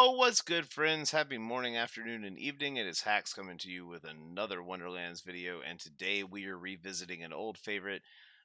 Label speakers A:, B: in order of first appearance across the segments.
A: Yo, what's good, friends? Happy morning, afternoon, and evening. It is Hacks coming to you with another Wonderlands video, and today we are revisiting an old favorite.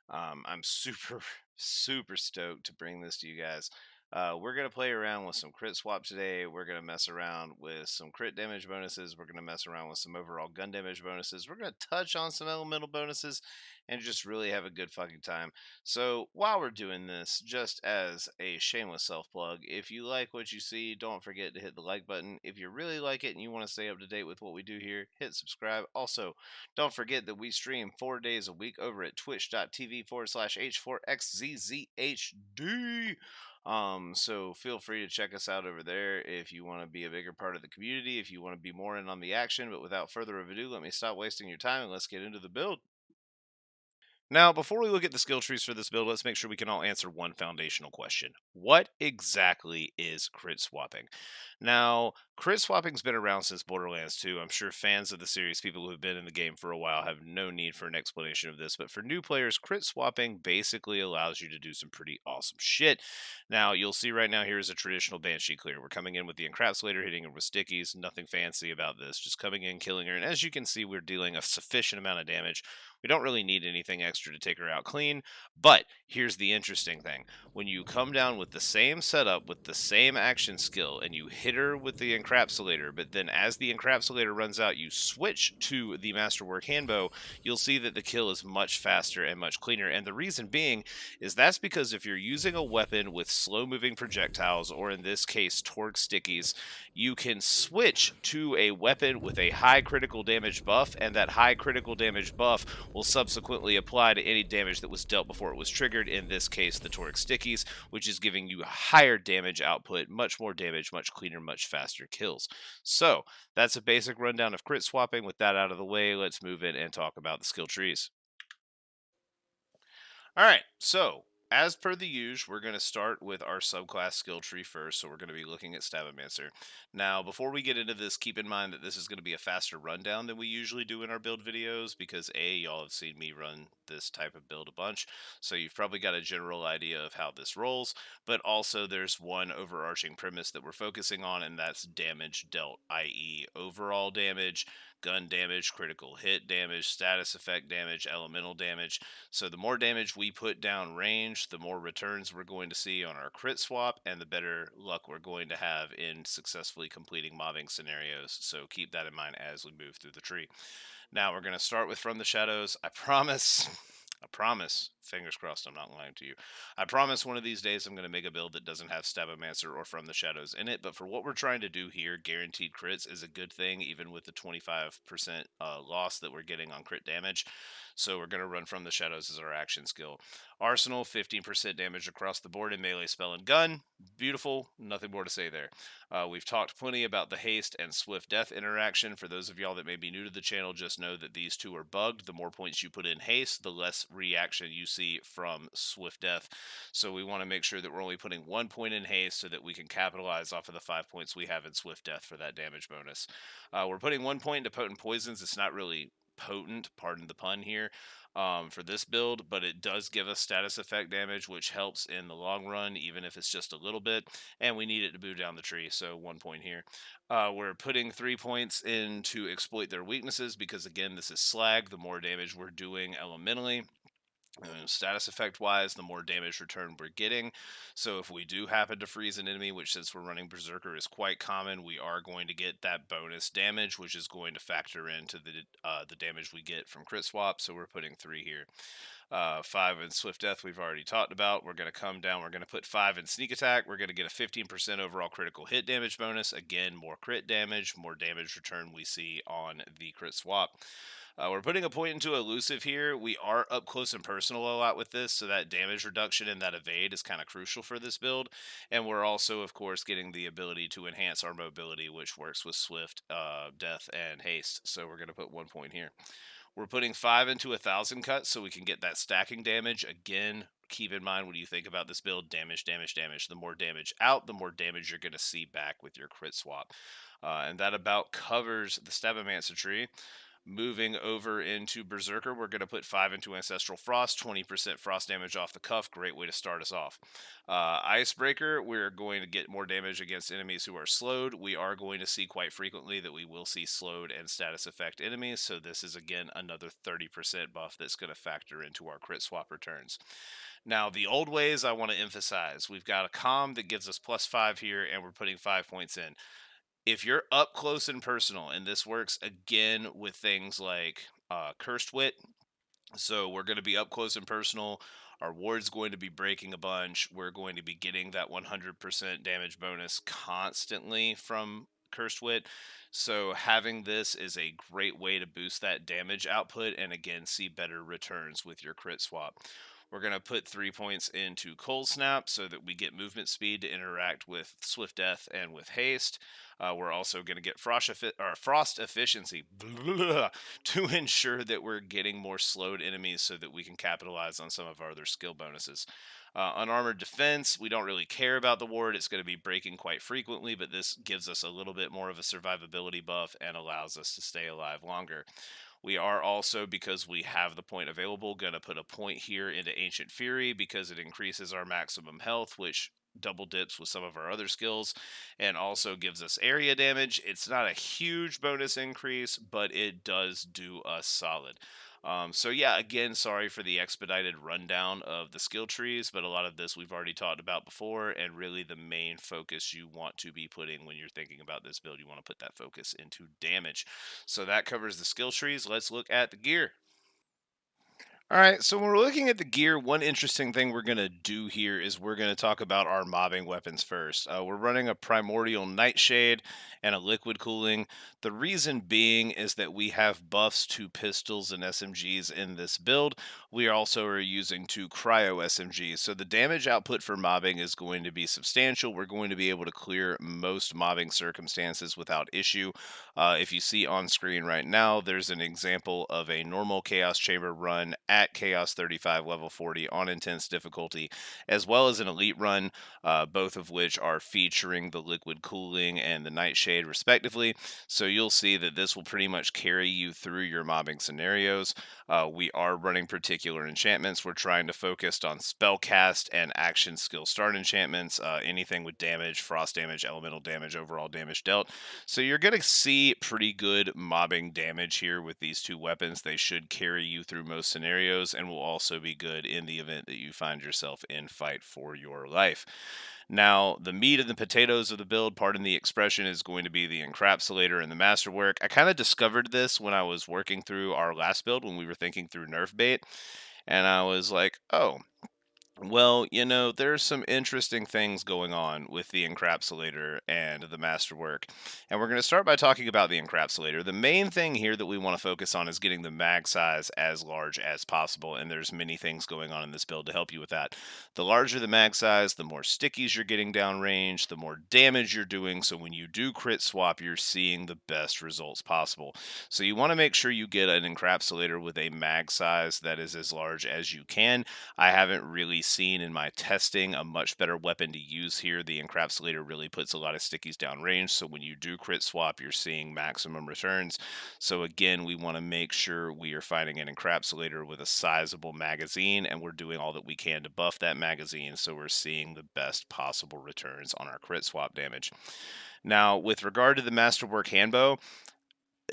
A: I'm super, super stoked to bring this to you guys. We're going to play around with some crit swap today. We're going to mess around with some crit damage bonuses. We're going to mess around with some overall gun damage bonuses. We're going to touch on some elemental bonuses and just really have a good fucking time. So while we're doing this, just as a shameless self plug, if you like what you see, don't forget to hit the like button. If you really like it and you want to stay up to date with what we do here, hit subscribe. Also, don't forget that we stream 4 days a week over at twitch.tv/H4XZZHD. So feel free to check us out over there if you want to be a bigger part of the community, if you want to be more in on the action. But without further ado, let me stop wasting your time and let's get into the build. Now, before we look at the skill trees for this build, let's make sure we can all answer one foundational question. What exactly is crit swapping? Now, crit swapping's been around since Borderlands 2. I'm sure fans of the series, people who have been in the game for a while, have no need for an explanation of this. But for new players, crit swapping basically allows you to do some pretty awesome shit. Now, you'll see right now here is a traditional Banshee clear. We're coming in with the Encapsulator, hitting her with stickies. Nothing fancy about this. Just coming in, killing her. And as you can see, we're dealing a sufficient amount of damage. We don't really need anything extra to take her out clean. But here's the interesting thing. When you come down with the same setup, with the same action skill, and you hit her with the Encapsulator, but then as the Encapsulator runs out, you switch to the Masterwork Handbow, you'll see that the kill is much faster and much cleaner. And the reason being is that's because if you're using a weapon with slow-moving projectiles, or in this case, Torgue stickies, you can switch to a weapon with a high critical damage buff, and that high critical damage buff will subsequently apply to any damage that was dealt before it was triggered, in this case the Torgue stickies, which is giving you higher damage output, much more damage, much cleaner, much faster kills. So that's a basic rundown of crit swapping. With that out of the way, let's move in and talk about the skill trees. All right, so as per the usual, we're going to start with our subclass skill tree first. So we're going to be looking at Stabbomancer. Now, before we get into this, keep in mind that this is going to be a faster rundown than we usually do in our build videos because A, y'all have seen me run this type of build a bunch, so you've probably got a general idea of how this rolls, but also there's one overarching premise that we're focusing on, and that's damage dealt, i.e. overall damage, gun damage, critical hit damage, status effect damage, elemental damage. So the more damage we put down range, the more returns we're going to see on our crit swap, and the better luck we're going to have in successfully completing mobbing scenarios. So keep that in mind as we move through the tree. Now we're going to start with From the Shadows. I promise, fingers crossed I'm not lying to you. I promise one of these days I'm going to make a build that doesn't have Stabbomancer or From the Shadows in it, but for what we're trying to do here, guaranteed crits is a good thing, even with the 25% loss that we're getting on crit damage. So we're going to run From the Shadows as our action skill. Arsenal, 15% damage across the board in melee, spell, and gun. Beautiful. Nothing more to say there. We've talked plenty about the haste and swift death interaction. For those of y'all that may be new to the channel, just know that these two are bugged. The more points you put in haste, the less reaction you see from swift death. So we want to make sure that we're only putting 1 point in haste so that we can capitalize off of the 5 points we have in swift death for that damage bonus. We're putting 1 point into potent poisons. It's not really potent, pardon the pun here, for this build, but it does give us status effect damage, which helps in the long run, even if it's just a little bit, and we need it to move down the tree, so 1 point here. We're putting 3 points in to exploit their weaknesses, because again, this is slag. The more damage we're doing elementally, status effect wise, the more damage return we're getting. So if we do happen to freeze an enemy, which since we're running Berserker is quite common, we are going to get that bonus damage, which is going to factor into the damage we get from crit swap. So we're putting 3 here. 5 in Swift Death we've already talked about. We're going to come down. We're going to put 5 in Sneak Attack. We're going to get a 15% overall critical hit damage bonus. Again, more crit damage, more damage return we see on the crit swap. We're putting a point into Elusive here. We are up close and personal a lot with this, so that damage reduction and that evade is kind of crucial for this build. And we're also, of course, getting the ability to enhance our mobility, which works with Swift, Death, and Haste. So we're going to put 1 point here. We're putting 5 into 1,000 cuts so we can get that stacking damage. Again, keep in mind when you think about this build, damage, damage, damage. The more damage out, the more damage you're going to see back with your crit swap. And that about covers the Stabbomancer tree. Moving over into Berserker, we're going to put 5 into Ancestral Frost, 20% frost damage off the cuff. Great way to start us off. Icebreaker, we're going to get more damage against enemies who are slowed. We are going to see quite frequently that we will see slowed and status effect enemies. So this is, again, another 30% buff that's going to factor into our crit swap returns. Now, the old ways I want to emphasize. We've got a calm that gives us +5 here, and we're putting 5 points in. If you're up close and personal, and this works again with things like Cursed Wit, so we're going to be up close and personal. Our ward's going to be breaking a bunch. We're going to be getting that 100% damage bonus constantly from Cursed Wit. So having this is a great way to boost that damage output and again see better returns with your crit swap. We're going to put 3 points into Cold Snap so that we get movement speed to interact with Swift Death and with Haste. We're also going to get frost efficiency to ensure that we're getting more slowed enemies so that we can capitalize on some of our other skill bonuses. Unarmored defense, we don't really care about the ward. It's going to be breaking quite frequently, but this gives us a little bit more of a survivability buff and allows us to stay alive longer. We are also, because we have the point available, going to put a point here into Ancient Fury because it increases our maximum health, which double dips with some of our other skills and also gives us area damage. It's not a huge bonus increase, but it does do us solid. So yeah, again, sorry for the expedited rundown of the skill trees, but a lot of this we've already talked about before, and really the main focus you want to be putting when you're thinking about this build, you want to put that focus into damage. So that covers the skill trees. Let's look at the gear. All right, so when we're looking at the gear, one interesting thing we're going to do here is we're going to talk about our mobbing weapons first. We're running a Primordial Nightshade and a Liquid Cooling. The reason being is that we have buffs to pistols and SMGs in this build. We also are using 2 cryo SMGs, so the damage output for mobbing is going to be substantial. We're going to be able to clear most mobbing circumstances without issue. If you see on screen right now, there's an example of a normal Chaos Chamber run at Chaos 35 level 40 on intense difficulty, as well as an elite run, both of which are featuring the liquid cooling and the nightshade respectively. So you'll see that this will pretty much carry you through your mobbing scenarios. We are running particular enchantments. We're trying to focus on spell cast and action skill start enchantments, anything with damage, frost damage, elemental damage, overall damage dealt. So you're going to see pretty good mobbing damage here with these 2 weapons. They should carry you through most scenarios and will also be good in the event that you find yourself in fight for your life. Now, the meat and the potatoes of the build, pardon the expression, is going to be the encapsulator and the masterwork. I kind of discovered this when I was working through our last build when we were thinking through nerf bait. And I was like, oh, well, there's some interesting things going on with the encapsulator and the masterwork. And we're going to start by talking about the encapsulator. The main thing here that we want to focus on is getting the mag size as large as possible. And there's many things going on in this build to help you with that. The larger the mag size, the more stickies you're getting downrange, the more damage you're doing. So when you do crit swap, you're seeing the best results possible. So you want to make sure you get an encapsulator with a mag size that is as large as you can. I haven't really seen in my testing a much better weapon to use here. The encapsulator really puts a lot of stickies downrange, so when you do crit swap, you're seeing maximum returns. So again, we want to make sure we are finding an encapsulator with a sizable magazine, and we're doing all that we can to buff that magazine so we're seeing the best possible returns on our crit swap damage. Now, with regard to the Masterwork Handbow,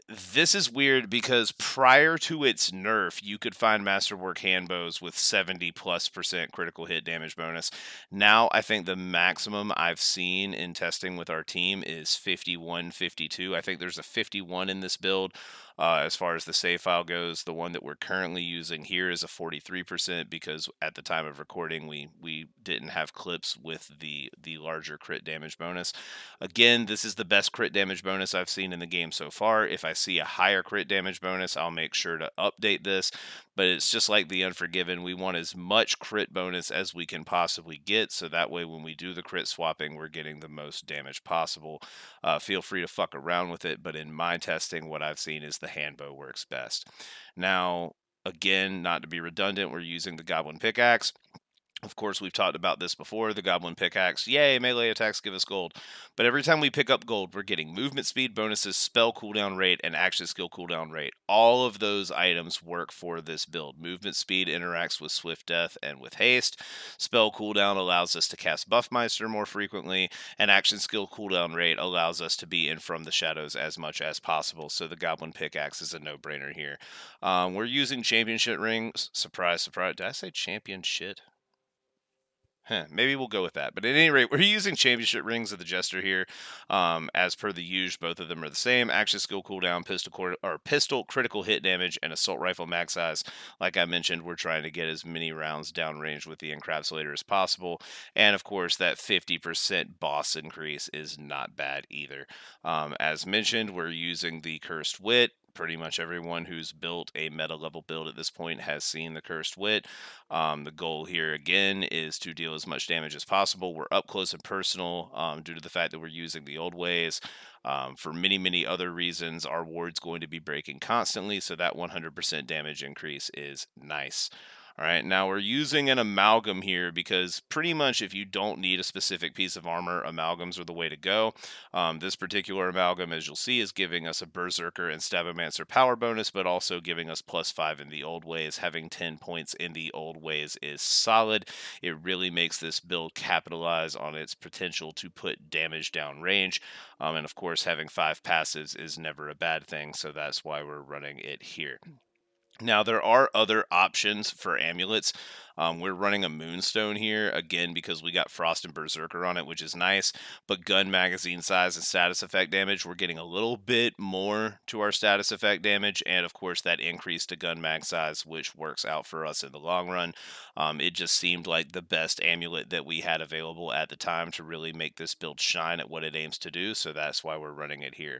A: this is weird because prior to its nerf, you could find Masterwork handbows with 70+% critical hit damage bonus. Now, I think the maximum I've seen in testing with our team is 51, 52. I think there's a 51 in this build. As far as the save file goes, the one that we're currently using here is a 43% because at the time of recording, we didn't have clips with the larger crit damage bonus. Again, this is the best crit damage bonus I've seen in the game so far. If I see a higher crit damage bonus, I'll make sure to update this. But it's just like the Unforgiven. We want as much crit bonus as we can possibly get, so that way when we do the crit swapping, we're getting the most damage possible. Feel free to fuck around with it, but in my testing, what I've seen is the handbow works best. Now, again, not to be redundant, we're using the Goblin Pickaxe. Of course, we've talked about this before. The Goblin Pickaxe, yay, melee attacks give us gold. But every time we pick up gold, we're getting movement speed bonuses, spell cooldown rate, and action skill cooldown rate. All of those items work for this build. Movement speed interacts with Swift Death and with Haste. Spell cooldown allows us to cast Buffmeister more frequently, and action skill cooldown rate allows us to be in from the shadows as much as possible. So the Goblin Pickaxe is a no-brainer here. We're using championship rings. Surprise, surprise. Did I say champion shit? Maybe we'll go with that. But at any rate, we're using championship rings of the Jester here. As per the use, both of them are the same. Action skill cooldown, pistol critical hit damage, and assault rifle max size. Like I mentioned, we're trying to get as many rounds downrange with the encapsulator as possible. And of course, that 50% boss increase is not bad either. As mentioned, we're using the Cursed Wit. Pretty much everyone who's built a meta level build at this point has seen the Cursed Wit. The goal here again is to deal as much damage as possible. We're up close and personal due to the fact that we're using the old ways. For many, many other reasons, our ward's going to be breaking constantly, so that 100% damage increase is nice. All right, now we're using an amalgam here because pretty much if you don't need a specific piece of armor, amalgams are the way to go. This particular amalgam, as you'll see, is giving us a brr-zerker and Stabbomancer power bonus, but also giving us +5 in the old ways. Having 10 points in the old ways is solid. It really makes this build capitalize on its potential to put damage down range. And of course, having 5 passives is never a bad thing, so that's why we're running it here. Now, there are other options for amulets. We're running a Moonstone here, again, because we got Frost and Berserker on it, which is nice. But gun magazine size and status effect damage, we're getting a little bit more to our status effect damage. And, of course, that increase to gun mag size, which works out for us in the long run. It just seemed like the best amulet that we had available at the time to really make this build shine at what it aims to do. So that's why we're running it here.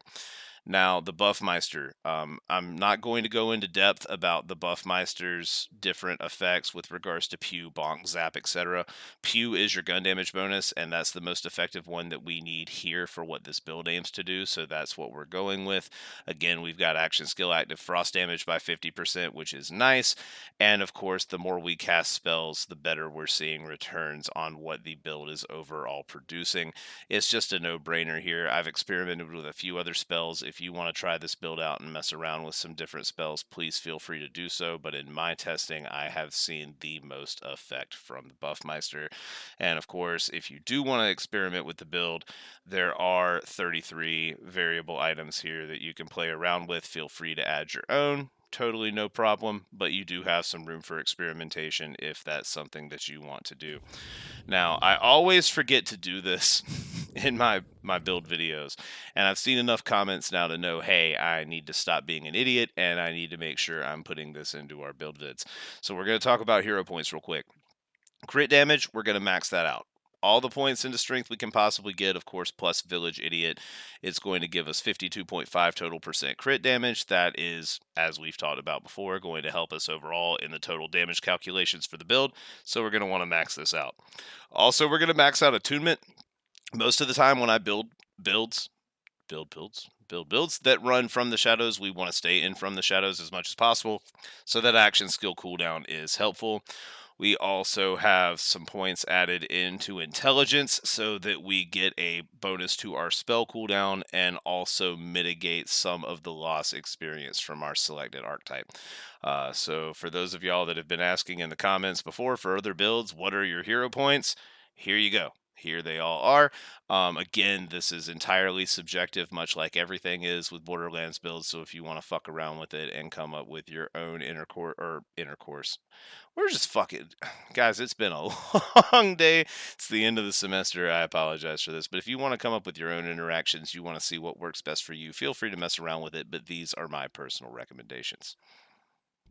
A: Now, the Buffmeister. I'm not going to go into depth about the Buffmeister's different effects with regards to Pew, Bonk, Zap, etc. Pew is your gun damage bonus, and that's the most effective one that we need here for what this build aims to do, so that's what we're going with. Again, we've got action skill active frost damage by 50%, which is nice, and of course, the more we cast spells, the better we're seeing returns on what the build is overall producing. It's just a no-brainer here. I've experimented with a few other spells. If you want to try this build out and mess around with some different spells, please feel free to do so. But in my testing, I have seen the most effect from the Buffmeister. And of course, if you do want to experiment with the build, there are 33 variable items here that you can play around with. Feel free to add your own. Totally no problem, but you do have some room for experimentation if that's something that you want to do. Now, I always forget to do this in my build videos, and I've seen enough comments now to know, hey, I need to stop being an idiot, and I need to make sure I'm putting this into our build vids. So we're going to talk about hero points real quick. Crit damage, we're going to max that out. All the points into strength we can possibly get, of course, plus Village Idiot. It's going to give us 52.5 total percent crit damage. That is, as we've talked about before, going to help us overall in the total damage calculations for the build. So we're going to want to max this out. Also, we're going to max out Attunement. Most of the time when I build builds that run from the shadows, we want to stay in from the shadows as much as possible. So that action skill cooldown is helpful. We also have some points added into intelligence so that we get a bonus to our spell cooldown and also mitigate some of the loss experienced from our selected archetype. So for those of y'all that have been asking in the comments before for other builds, what are your hero points? Here you go. Here they all are. Again, this is entirely subjective, much like everything is with Borderlands builds. So if you want to fuck around with it and come up with your own intercourse, we're just fucking guys. It's been a long day. It's the end of the semester. I apologize for this, but if you want to come up with your own interactions, you want to see what works best for you, feel free to mess around with it. But these are my personal recommendations.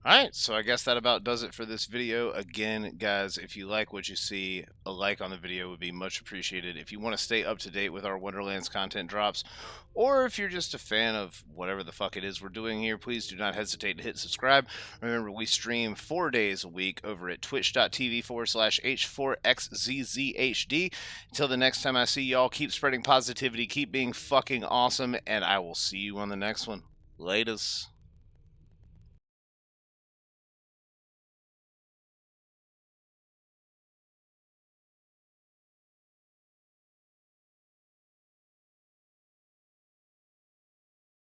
A: Alright, so I guess that about does it for this video. Again, guys, if you like what you see, a like on the video would be much appreciated. If you want to stay up to date with our Wonderlands content drops, or if you're just a fan of whatever the fuck it is we're doing here, please do not hesitate to hit subscribe. Remember, we stream 4 days a week over at twitch.tv/H4XZZHD. Until the next time I see y'all, keep spreading positivity, keep being fucking awesome, and I will see you on the next one. Laters.